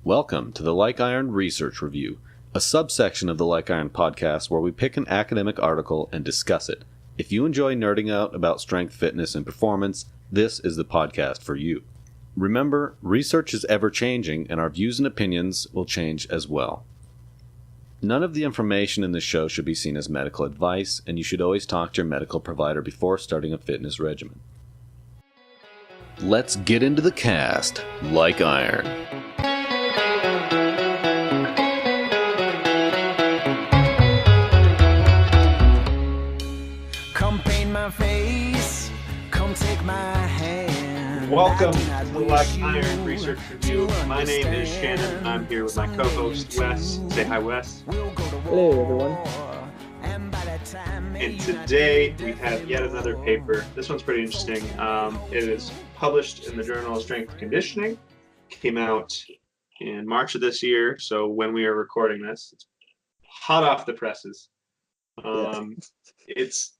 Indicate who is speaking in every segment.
Speaker 1: Welcome to the Like Iron Research Review, a subsection of the Like Iron podcast where we pick an academic article and discuss it. If you enjoy nerding out about strength, fitness, and performance, this is the podcast for you. Remember, research is ever-changing, and our views and opinions will change as well. None of the information in this show should be seen as medical advice, and you should always talk to your medical provider before starting a fitness regimen. Let's get into the cast, Like Iron.
Speaker 2: Come paint my face, come take my hand.
Speaker 3: Welcome to the Like Iron Research Review. My name is Shannon. I'm here with my co-host Wes. Say hi, Wes.
Speaker 4: Hello, everyone.
Speaker 3: And today we have yet another paper. This one's pretty interesting. It is published in the Journal of Strength and Conditioning. Came out in March of this year. So when we are recording this, it's hot off the presses. It's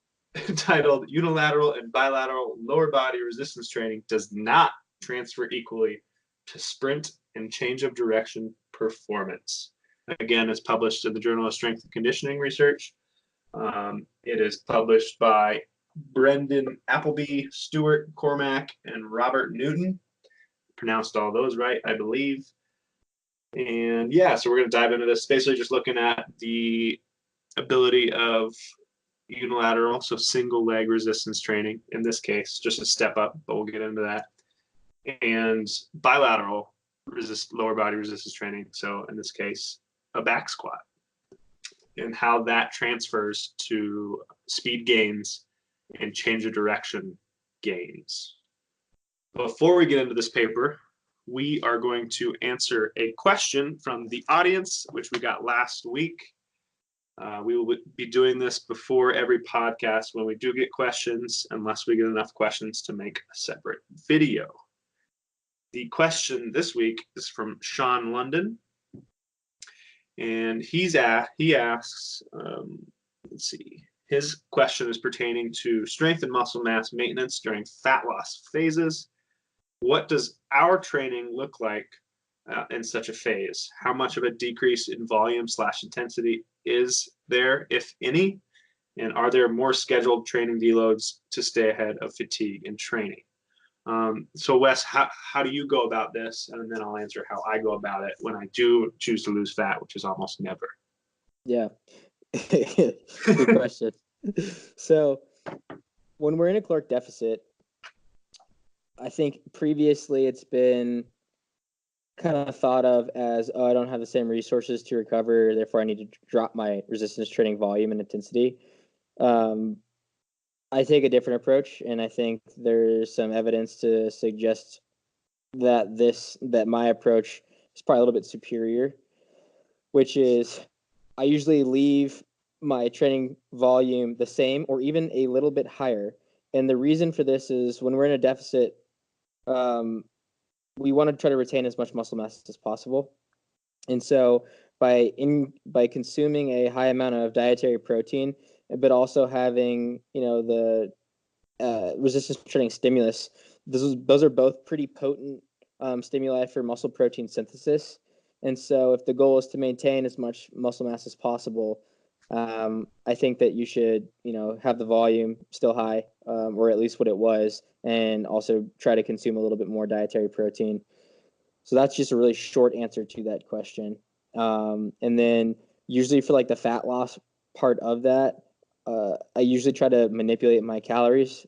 Speaker 3: titled Unilateral and Bilateral Lower Body Resistance Training Does Not Transfer Equally to Sprint and Change of Direction Performance. Again, it's published in the Journal of Strength and Conditioning Research. It is published by Brendan Appleby, Stuart Cormack, and Robert Newton. Pronounced all those right, I believe. And yeah, so we're going to dive into this, basically just looking at the ability of unilateral, so single leg resistance training, in this case, just a step up, but we'll get into that. And bilateral lower body resistance training, so in this case, a back squat, and how that transfers to speed gains and change of direction gains. Before we get into this paper, we are going to answer a question from the audience, which we got last week. We will be doing this before every podcast when we do get questions, unless we get enough questions to make a separate video. The question this week is from Sean London, and he asks, let's see, his question is pertaining to strength and muscle mass maintenance during fat loss phases. What does our training look like in such a phase? How much of a decrease in volume/intensity is there, if any? And are there more scheduled training deloads to stay ahead of fatigue in training? So Wes, how do you go about this? And then I'll answer how I go about it when I do choose to lose fat, which is almost never.
Speaker 4: Yeah. Good question. So when we're in a caloric deficit, I think previously it's been kind of thought of as, oh, I don't have the same resources to recover, therefore I need to drop my resistance training volume and intensity. I take a different approach, and I think there's some evidence to suggest that my approach is probably a little bit superior, which is I usually leave my training volume the same or even a little bit higher. And the reason for this is when we're in a deficit, we want to try to retain as much muscle mass as possible. And so by consuming a high amount of dietary protein, but also having, the resistance training stimulus, those are both pretty potent stimuli for muscle protein synthesis. And so if the goal is to maintain as much muscle mass as possible, I think that you should, have the volume still high, or at least what it was, and also try to consume a little bit more dietary protein. So that's just a really short answer to that question. And then usually for like the fat loss part of that, I usually try to manipulate my calories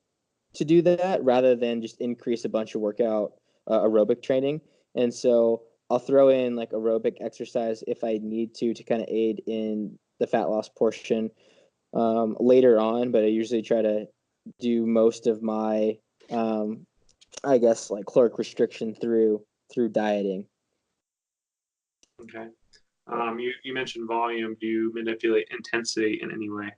Speaker 4: to do that rather than just increase a bunch of workout aerobic training. And so I'll throw in like aerobic exercise if I need to kind of aid in the fat loss portion later on, but I usually try to do most of my, I guess, like caloric restriction through dieting.
Speaker 3: Okay. You mentioned volume. Do you manipulate intensity in any way?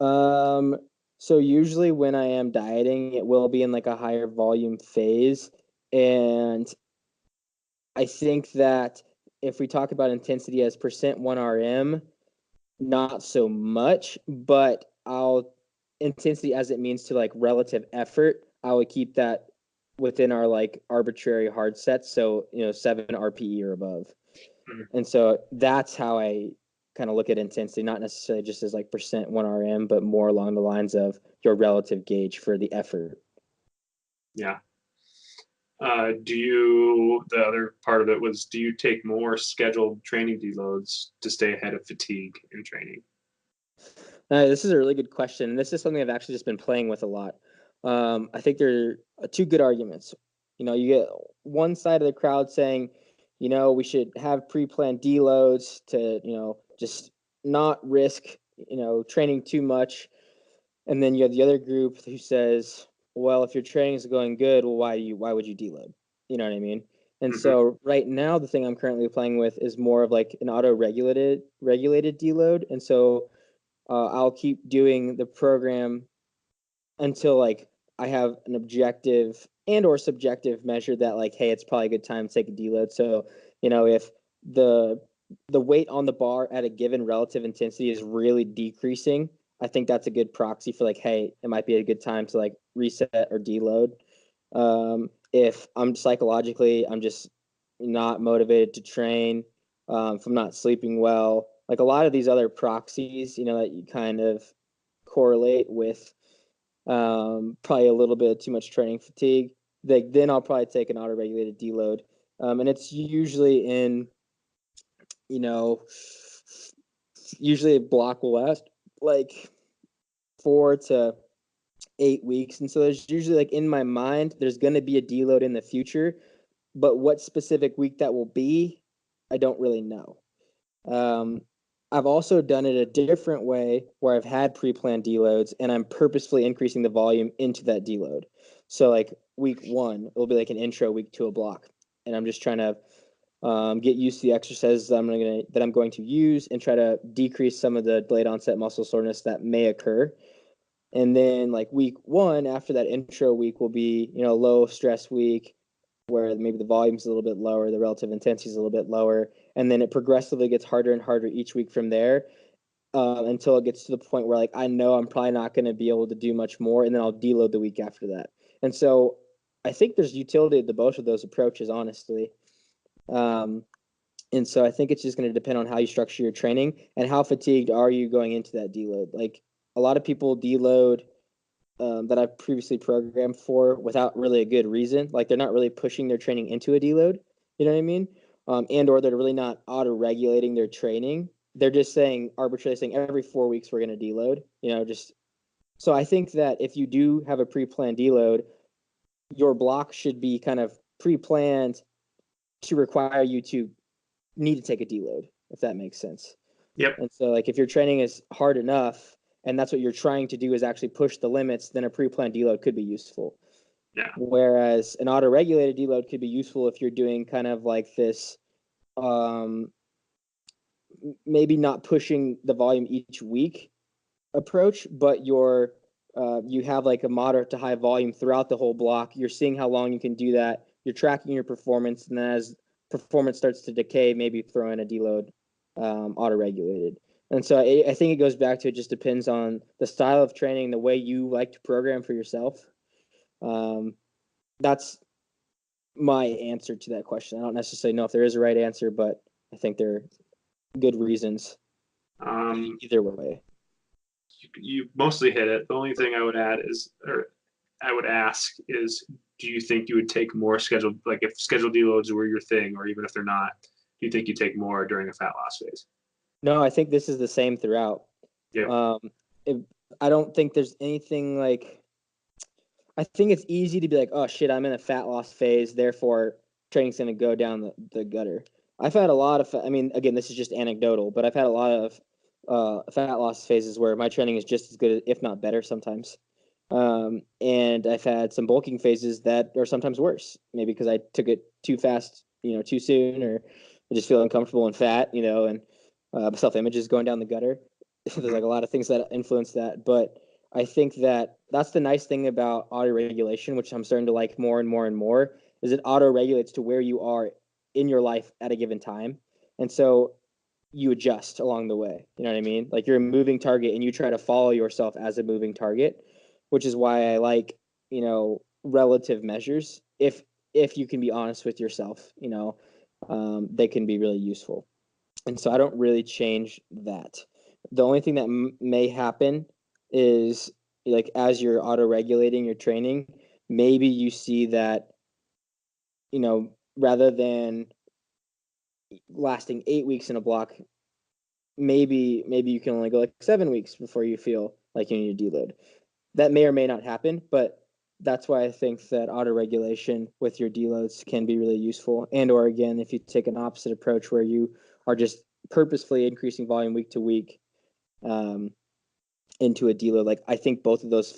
Speaker 4: So usually when I am dieting, it will be in like a higher volume phase. And I think that if we talk about intensity as percent 1RM, not so much, but intensity as it means to like relative effort, I would keep that within our like arbitrary hard sets. So, 7 RPE or above.
Speaker 3: Mhm.
Speaker 4: And so that's how I kind of look at intensity, not necessarily just as like percent 1 RM, but more along the lines of your relative gauge for the effort.
Speaker 3: Yeah. The other part of it was, do you take more scheduled training deloads to stay ahead of fatigue in training?
Speaker 4: This is a really good question. This is something I've actually just been playing with a lot. I think there are two good arguments. You get one side of the crowd saying, we should have pre-planned deloads to, just not risk, training too much. And then you have the other group who says, well, if your training is going good, well, why would you deload? You know what I mean? And
Speaker 3: Mhm.
Speaker 4: so right now, the thing I'm currently playing with is more of like an regulated deload. And so I'll keep doing the program until like I have an objective and or subjective measure that like, hey, it's probably a good time to take a deload. So, if the weight on the bar at a given relative intensity is really decreasing, I think that's a good proxy for like, hey, it might be a good time to like reset or deload. If I'm psychologically, I'm just not motivated to train, if I'm not sleeping well, like a lot of these other proxies, that you kind of correlate with probably a little bit of too much training fatigue, then I'll probably take an auto-regulated deload. And it's usually you know, usually a block will last like 4 to 8 weeks. And so there's usually like in my mind, there's going to be a deload in the future, but what specific week that will be, I don't really know. I've also done it a different way where I've had pre-planned deloads and I'm purposefully increasing the volume into that deload. So like week 1, it'll be like an intro week to a block, and I'm just trying to get used to the exercises that I'm going to use and try to decrease some of the delayed onset muscle soreness that may occur. And then like week 1 after that intro week will be, low stress week where maybe the volume's a little bit lower, the relative intensity is a little bit lower, and then it progressively gets harder and harder each week from there until it gets to the point where like I know I'm probably not going to be able to do much more, and then I'll deload the week after that. And so I think there's utility to both of those approaches, honestly. Um, and so I think it's just going to depend on how you structure your training and how fatigued are you going into that deload. Like a lot of people deload that I've previously programmed for without really a good reason. Like they're not really pushing their training into a deload. You know what I mean? And or they're really not auto-regulating their training. They're just saying arbitrarily saying every 4 weeks we're going to deload. Just so I think that if you do have a pre-planned deload, your block should be kind of pre-planned to require you to need to take a deload, if that makes sense.
Speaker 3: Yep.
Speaker 4: And so like if your training is hard enough and that's what you're trying to do is actually push the limits, then a pre-planned deload could be useful.
Speaker 3: Yeah.
Speaker 4: Whereas an auto-regulated deload could be useful if you're doing kind of like this, maybe not pushing the volume each week approach, but you have like a moderate to high volume throughout the whole block. You're seeing how long you can do that. You're tracking your performance, and then as performance starts to decay, maybe throw in a deload, auto-regulated. And so I think it goes back to it just depends on the style of training, the way you like to program for yourself. That's my answer to that question. I don't necessarily know if there is a right answer, but I think there are good reasons either way.
Speaker 3: You mostly hit it. The only thing I would add is, or I would ask is, do you think you would take more scheduled, like if scheduled deloads were your thing, or even if they're not, do you think you take more during a fat loss phase?
Speaker 4: No, I think this is the same throughout.
Speaker 3: Yeah.
Speaker 4: I don't think there's anything like. I think it's easy to be like, oh shit, I'm in a fat loss phase, therefore training's gonna go down the gutter. I've had a lot of, I mean, again, this is just anecdotal, but I've had a lot of fat loss phases where my training is just as good, if not better, sometimes. And I've had some bulking phases that are sometimes worse, maybe because I took it too fast, too soon, or I just feel uncomfortable and fat, and self-image is going down the gutter. There's like a lot of things that influence that, but I think that that's the nice thing about auto regulation, which I'm starting to like more and more and more, is it auto regulates to where you are in your life at a given time, and so you adjust along the way. You know what I mean? Like you're a moving target, and you try to follow yourself as a moving target, which is why I like relative measures, if you can be honest with yourself, they can be really useful. And so I don't really change that. The only thing that may happen is, like, as you're auto-regulating your training, maybe you see that, rather than lasting 8 weeks in a block, maybe you can only go like 7 weeks before you feel like you need to deload. That may or may not happen, but that's why I think that auto-regulation with your deloads can be really useful. And or again, if you take an opposite approach where you are just purposefully increasing volume week to week into a deload, like, I think both of those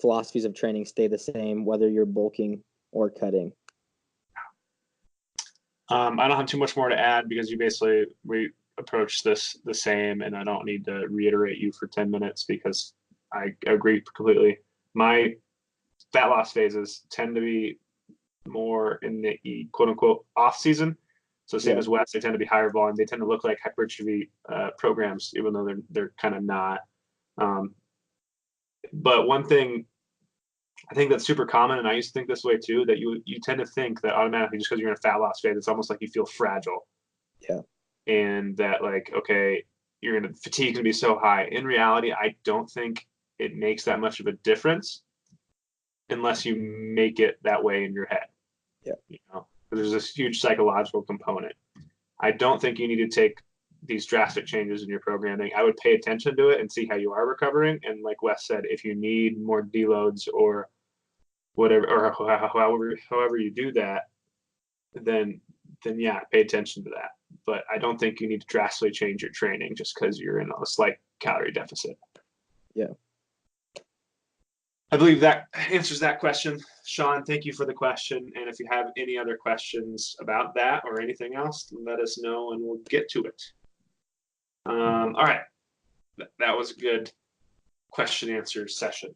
Speaker 4: philosophies of training stay the same, whether you're bulking or cutting.
Speaker 3: I don't have too much more to add because we approached this the same, and I don't need to reiterate you for 10 minutes because I agree completely. My fat loss phases tend to be more in the quote unquote off season. So same as West, they tend to be higher volume. They tend to look like hypertrophy programs, even though they're kind of not. But one thing I think that's super common, and I used to think this way too, that you tend to think that automatically just because you're in a fat loss phase, it's almost like you feel fragile.
Speaker 4: Yeah.
Speaker 3: And that, like, okay, fatigue can be so high. In reality, I don't think it makes that much of a difference unless you make it that way in your head.
Speaker 4: Yeah.
Speaker 3: There's this huge psychological component. I don't think you need to take these drastic changes in your programming. I would pay attention to it and see how you are recovering. And like Wes said, if you need more deloads or whatever, or however you do that, then yeah, pay attention to that. But I don't think you need to drastically change your training just because you're in a slight calorie deficit.
Speaker 4: Yeah.
Speaker 3: I believe that answers that question. Sean, thank you for the question. And if you have any other questions about that or anything else, let us know and we'll get to it. All right. That was a good question answer session.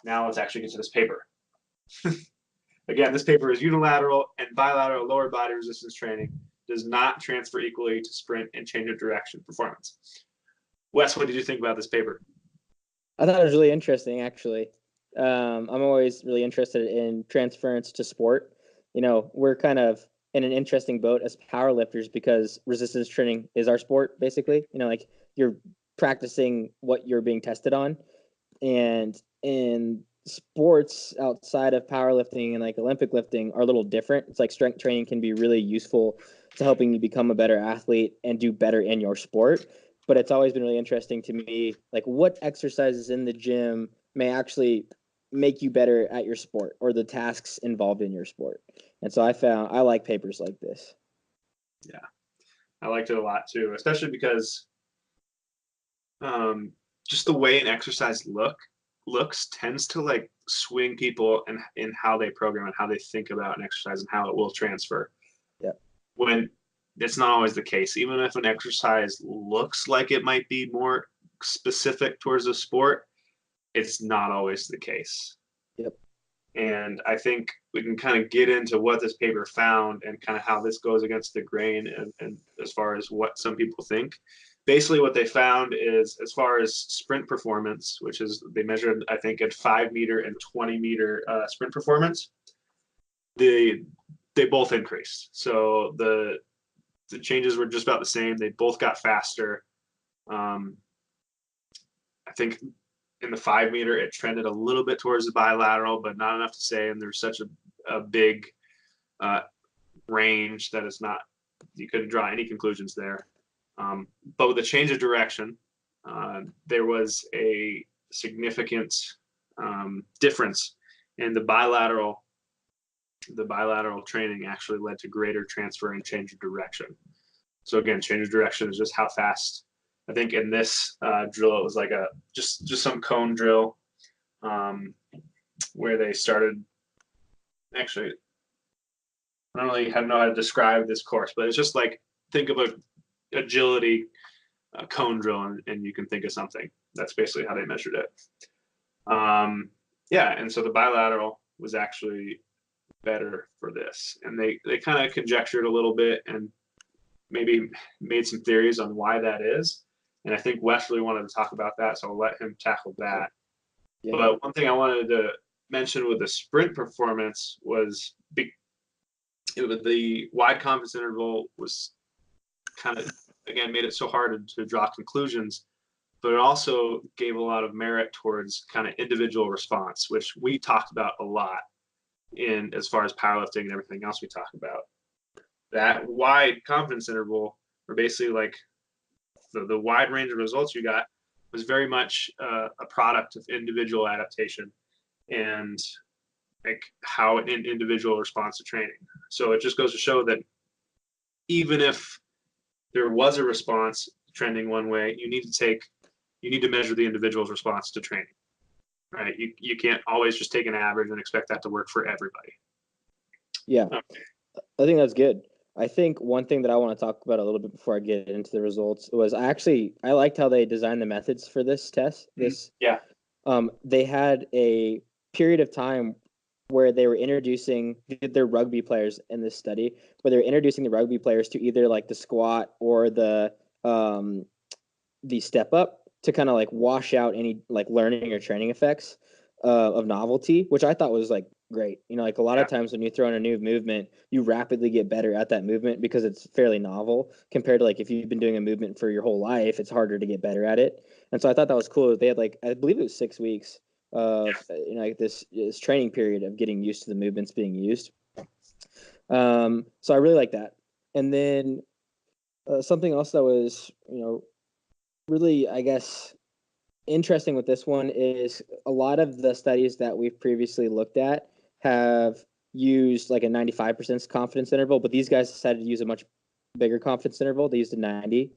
Speaker 3: Now let's actually get to this paper. Again, this paper is unilateral and bilateral lower body resistance training does not transfer equally to sprint and change of direction performance. Wes, what did you think about this paper?
Speaker 4: I thought it was really interesting, actually. I'm always really interested in transference to sport. We're kind of in an interesting boat as powerlifters because resistance training is our sport, basically. Like, you're practicing what you're being tested on. And in sports outside of powerlifting and like Olympic lifting are a little different. It's like strength training can be really useful to helping you become a better athlete and do better in your sport. But it's always been really interesting to me, like, what exercises in the gym may actually make you better at your sport or the tasks involved in your sport. And so I like papers like this.
Speaker 3: Yeah, I liked it a lot too, especially because just the way an exercise looks tends to like swing people in how they program and how they think about an exercise and how it will transfer.
Speaker 4: Yeah.
Speaker 3: When it's not always the case, even if an exercise looks like it might be more specific towards a sport, it's not always the case.
Speaker 4: Yep.
Speaker 3: And I think we can kind of get into what this paper found and kind of how this goes against the grain and as far as what some people think. Basically, what they found is, as far as sprint performance, which is they measured, I think, at 5 meter and 20 meter sprint performance, they both increased. So the changes were just about the same. They both got faster. I think in the 5 meter, it trended a little bit towards the bilateral, but not enough to say. And there's such a big range that it's not, you couldn't draw any conclusions there. But with the change of direction, there was a significant difference in the bilateral training actually led to greater transfer and change of direction. So again, change of direction is just how fast. I think in this drill, it was like just some cone drill where they started. Actually, I don't really know how to describe this course, but it's just like, think of a agility cone drill, and you can think of something. That's basically how they measured it. Yeah, and so the bilateral was actually better for this, and they kind of conjectured a little bit and maybe made some theories on why that is. And I think Wes really wanted to talk about that, so I'll let him tackle that. Yeah. But one thing I wanted to mentioned with the sprint performance was the wide confidence interval was kind of, again, made it so hard to draw conclusions, but it also gave a lot of merit towards kind of individual response, which we talked about a lot in as far as powerlifting and everything else we talk about. That wide confidence interval, or basically like the wide range of results you got, was very much a product of individual adaptation and like how an individual responds to training. So it just goes to show that even if there was a response trending one way, you need to measure the individual's response to training, right? You can't always just take an average and expect that to work for everybody.
Speaker 4: Yeah, I think that's good. I think one thing that I want to talk about a little bit before I get into the results was I liked how they designed the methods for this test.
Speaker 3: Yeah.
Speaker 4: They had a period of time where they were introducing their rugby players in this study, where they were introducing the rugby players to either like the squat or the step up to kind of like wash out any like learning or training effects of novelty, which I thought was like great. Like a lot of times when you throw in a new movement, you rapidly get better at that movement because it's fairly novel compared to like if you've been doing a movement for your whole life, it's harder to get better at it. And so I thought that was cool. They had like, I believe it was 6 weeks of like this training period of getting used to the movements being used. So I really like that. And then something else that was, really, I guess, interesting with this one is a lot of the studies that we've previously looked at have used like a 95% confidence interval, but these guys decided to use a much bigger confidence interval. They used a 90%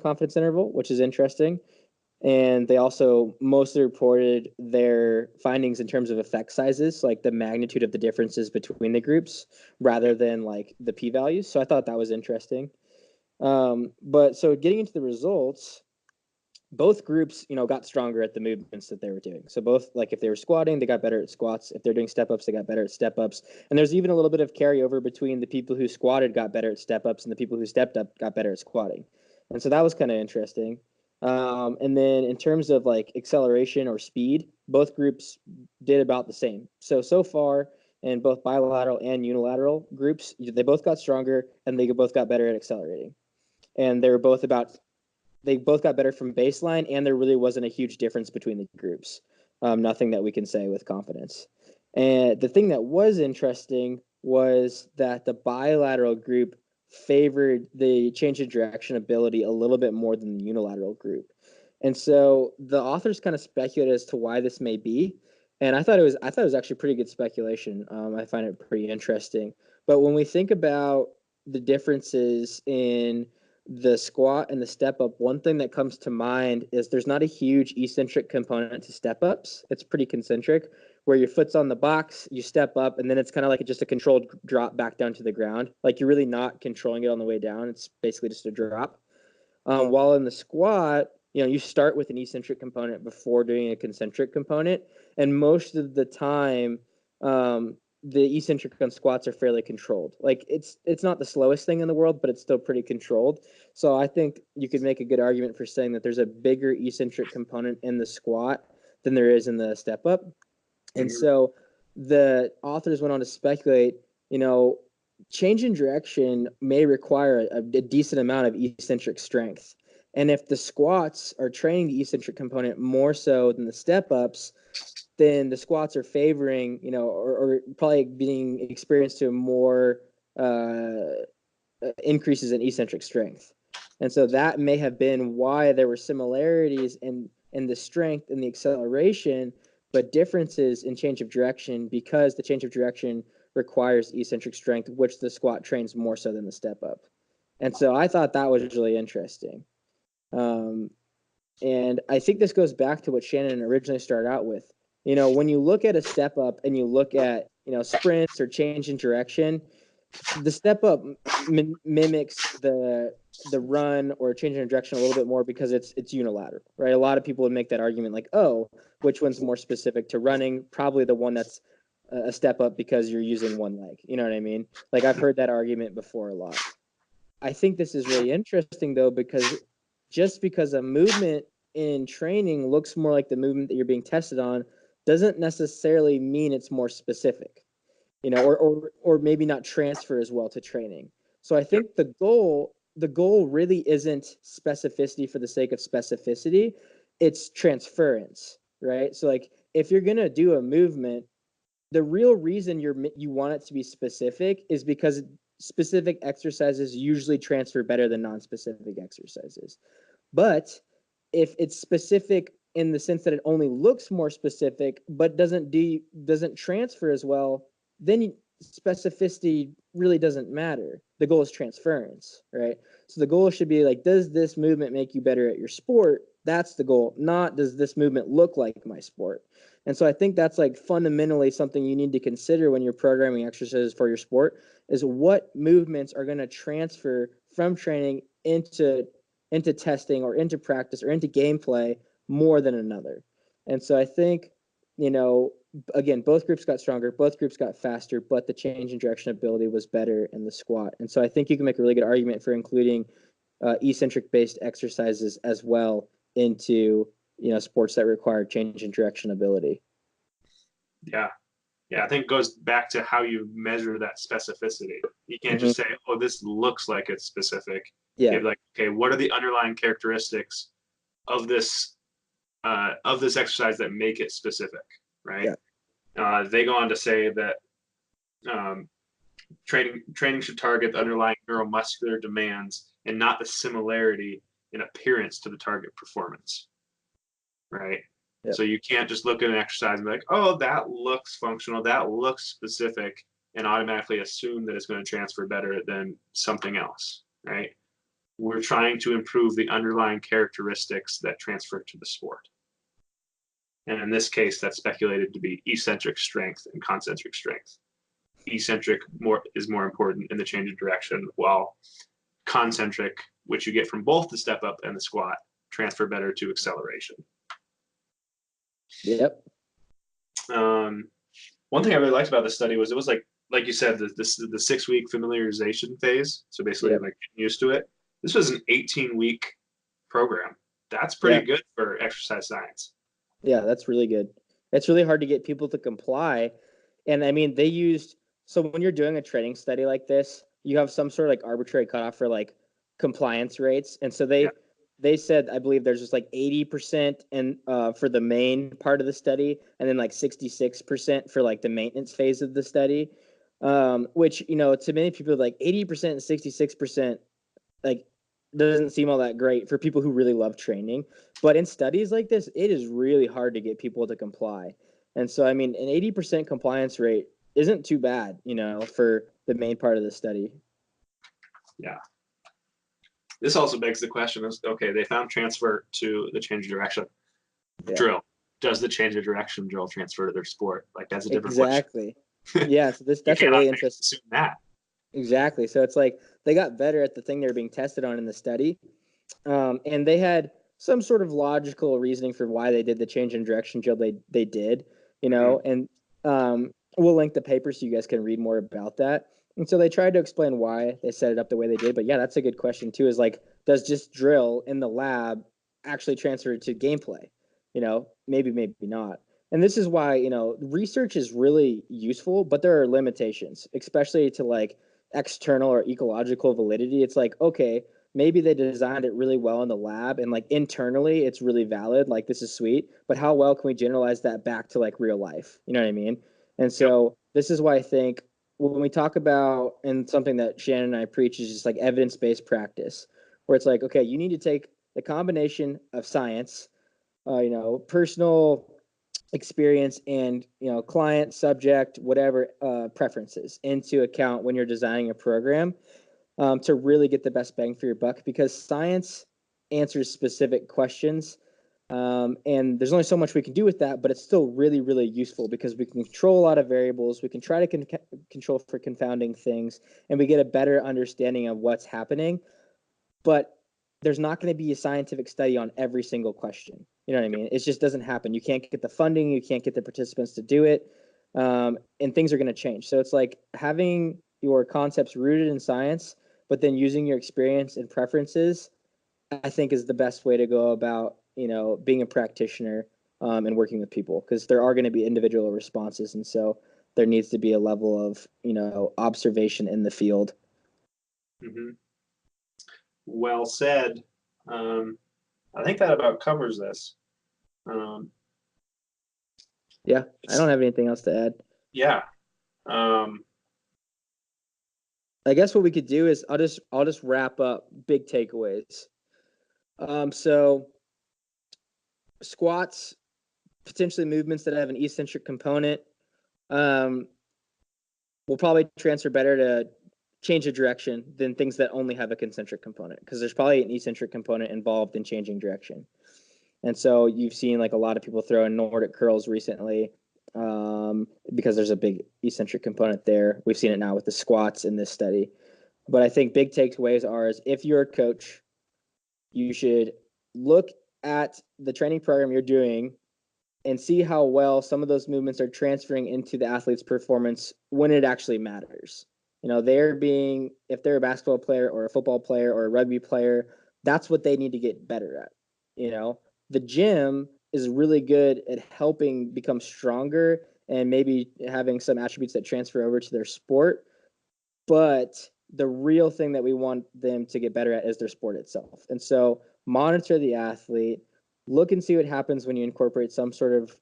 Speaker 4: confidence interval, which is interesting. And they also mostly reported their findings in terms of effect sizes, like the magnitude of the differences between the groups rather than like the p-values. So I thought that was interesting. But so getting into the results, both groups, got stronger at the movements that they were doing. So both, like if they were squatting, they got better at squats. If they're doing step ups, they got better at step ups. And there's even a little bit of carryover between the people who squatted got better at step ups and the people who stepped up got better at squatting. And so that was kind of interesting. And then in terms of like acceleration or speed, both groups did about the same. So far in both bilateral and unilateral groups, they both got stronger and they both got better at accelerating. And they both got better from baseline, and there really wasn't a huge difference between the groups. Nothing that we can say with confidence. And the thing that was interesting was that the bilateral group favored the change of direction ability a little bit more than the unilateral group. And so the authors kind of speculated as to why this may be. And I thought it was actually pretty good speculation. I find it pretty interesting. But when we think about the differences in the squat and the step up, one thing that comes to mind is there's not a huge eccentric component to step ups. It's pretty concentric, where your foot's on the box, you step up, and then it's kind of like just a controlled drop back down to the ground. Like you're really not controlling it on the way down. It's basically just a drop. While in the squat, you start with an eccentric component before doing a concentric component. And most of the time, the eccentric on squats are fairly controlled. Like it's not the slowest thing in the world, but it's still pretty controlled. So I think you could make a good argument for saying that there's a bigger eccentric component in the squat than there is in the step up. And so the authors went on to speculate, change in direction may require a decent amount of eccentric strength. And if the squats are training the eccentric component more so than the step ups, then the squats are favoring, or probably being experienced to more increases in eccentric strength. And so that may have been why there were similarities in the strength and the acceleration, but differences in change of direction because the change of direction requires eccentric strength, which the squat trains more so than the step up. And so I thought that was really interesting. And I think this goes back to what Shannon originally started out with. When you look at a step up and you look at, sprints or change in direction, the step up mimics the run or change in direction a little bit more because it's unilateral, right? A lot of people would make that argument like, oh, which one's more specific to running? Probably the one that's a step up because you're using one leg. You know what I mean? Like I've heard that argument before a lot. I think this is really interesting though, because just because a movement in training looks more like the movement that you're being tested on doesn't necessarily mean it's more specific, you know, or maybe not transfer as well to training. So I think the goal really isn't specificity for the sake of specificity, it's transference, right? So like if you're going to do a movement, the real reason you want it to be specific is because specific exercises usually transfer better than non-specific exercises. But if it's specific in the sense that it only looks more specific but doesn't transfer as well, then specificity really doesn't matter. The goal is transference, right? So the goal should be like, does this movement make you better at your sport? That's the goal, not does this movement look like my sport. And so I think that's like fundamentally something you need to consider when you're programming exercises for your sport, is what movements are going to transfer from training into testing or into practice or into gameplay more than another. And so I think, you know, again, both groups got stronger, both groups got faster, but the change in direction ability was better in the squat. And so I think you can make a really good argument for including eccentric based exercises as well into, you know, sports that require change in direction ability.
Speaker 3: Yeah. Yeah, I think it goes back to how you measure that specificity. You can't just say, oh, this looks like it's specific.
Speaker 4: Yeah.
Speaker 3: You're like, okay, what are the underlying characteristics of this exercise that make it specific, right?
Speaker 4: Yeah.
Speaker 3: They go on to say that training should target the underlying neuromuscular demands and not the similarity in appearance to the target performance, right?
Speaker 4: Yep.
Speaker 3: So you can't just look at an exercise and be like, oh, that looks functional, that looks specific, and automatically assume that it's going to transfer better than something else, right? We're trying to improve the underlying characteristics that transfer to the sport. And in this case, that's speculated to be eccentric strength and concentric strength. Eccentric is more important in the change of direction, while concentric, which you get from both the step up and the squat, transfer better to acceleration.
Speaker 4: Yep.
Speaker 3: One thing I really liked about this study was it was like you said, the 6-week familiarization phase. So basically, like getting used to it. This was an 18-week program. That's pretty good for exercise science.
Speaker 4: Yeah, that's really good. It's really hard to get people to comply. And I mean, so when you're doing a training study like this, you have some sort of like arbitrary cutoff for like compliance rates. And so they said, I believe there's just like 80% and for the main part of the study, and then like 66% for like the maintenance phase of the study. Which, you know, to many people, like 80% and 66%, like doesn't seem all that great for people who really love training. But in studies like this, it is really hard to get people to comply. And so, I mean, an 80% compliance rate isn't too bad, you know, for the main part of the study.
Speaker 3: Yeah. This also begs the question is, okay, they found transfer to the change of direction drill. Does the change of direction drill transfer to their sport? Like, that's a different question.
Speaker 4: Yeah, so that's a really interesting.
Speaker 3: Assume that.
Speaker 4: Exactly. So it's like they got better at the thing they were being tested on in the study. And they had some sort of logical reasoning for why they did the change in direction drill they did, you know, and we'll link the paper so you guys can read more about that. And so they tried to explain why they set it up the way they did. But yeah, that's a good question too, is like, does just drill in the lab actually transfer to gameplay? You know, maybe not. And this is why, you know, research is really useful, but there are limitations, especially to like external or ecological validity. It's like, okay, maybe they designed it really well in the lab and like internally it's really valid, like this is sweet, but how well can we generalize that back to like real life? You know what I mean? And so this is why I think when we talk about, and something that Shannon and I preach is just like evidence-based practice, where it's like, okay, you need to take the combination of science, you know, personal experience and, you know, client, subject, whatever preferences into account when you're designing a program to really get the best bang for your buck, because science answers specific questions. And there's only so much we can do with that, but it's still really, really useful because we can control a lot of variables. We can try to control for confounding things, and we get a better understanding of what's happening. But there's not going to be a scientific study on every single question. You know what I mean? It just doesn't happen. You can't get the funding. You can't get the participants to do it. And things are going to change. So it's like having your concepts rooted in science, but then using your experience and preferences, I think is the best way to go about, you know, being a practitioner and working with people, because there are going to be individual responses. And so there needs to be a level of, observation in the field.
Speaker 3: Mm-hmm. Well said. I think that about covers this.
Speaker 4: Yeah, I don't have anything else to add.
Speaker 3: Yeah.
Speaker 4: I guess what we could do is I'll just wrap up big takeaways. So squats, potentially movements that have an eccentric component, will probably transfer better to change of direction than things that only have a concentric component, because there's probably an eccentric component involved in changing direction. And so you've seen like a lot of people throw in Nordic curls recently, because there's a big eccentric component there. We've seen it now with the squats in this study. But I think big takeaways are, is if you're a coach, you should look at the training program you're doing and see how well some of those movements are transferring into the athlete's performance when it actually matters. If they're a basketball player or a football player or a rugby player, that's what they need to get better at. The gym is really good at helping become stronger and maybe having some attributes that transfer over to their sport. But the real thing that we want them to get better at is their sport itself. And so monitor the athlete, look and see what happens when you incorporate some sort of,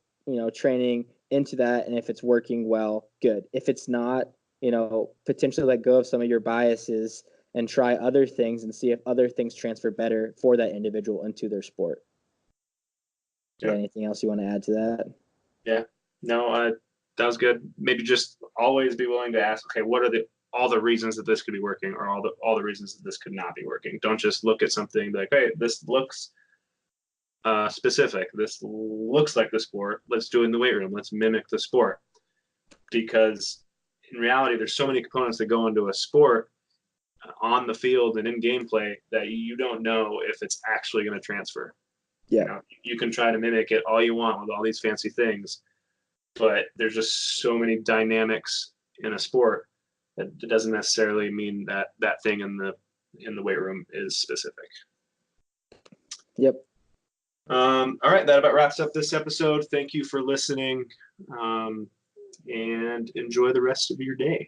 Speaker 4: training into that. And if it's working well, good. If it's not, potentially let go of some of your biases and try other things and see if other things transfer better for that individual into their sport. Yeah. Anything else you want to add to that?
Speaker 3: Yeah, no, that was good. Maybe just always be willing to ask, okay, what are all the reasons that this could be working, or all the reasons that this could not be working. Don't just look at something and be like, hey, this looks specific. This looks like the sport. Let's do it in the weight room. Let's mimic the sport. Because in reality, there's so many components that go into a sport on the field and in gameplay that you don't know if it's actually going to transfer.
Speaker 4: Yeah.
Speaker 3: You can try to mimic it all you want with all these fancy things, but there's just so many dynamics in a sport that it doesn't necessarily mean that that thing in the weight room is specific.
Speaker 4: Yep.
Speaker 3: All right, that about wraps up this episode. Thank you for listening, and enjoy the rest of your day.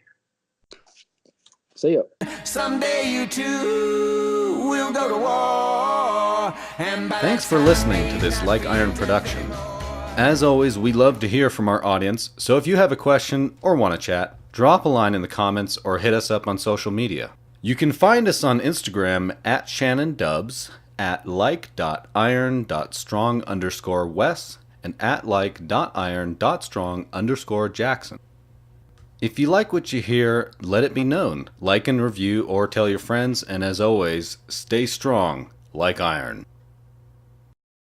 Speaker 4: See ya.
Speaker 2: Someday you too will go to war. And
Speaker 1: Thanks for listening to this Like Iron production. As always, we love to hear from our audience, so if you have a question or want to chat, drop a line in the comments or hit us up on social media. You can find us on Instagram at ShannonDubs, at like.iron.strong_Wes, and at like.iron.strong_Jackson. If you like what you hear, let it be known. Like and review or tell your friends, and as always, stay strong like iron.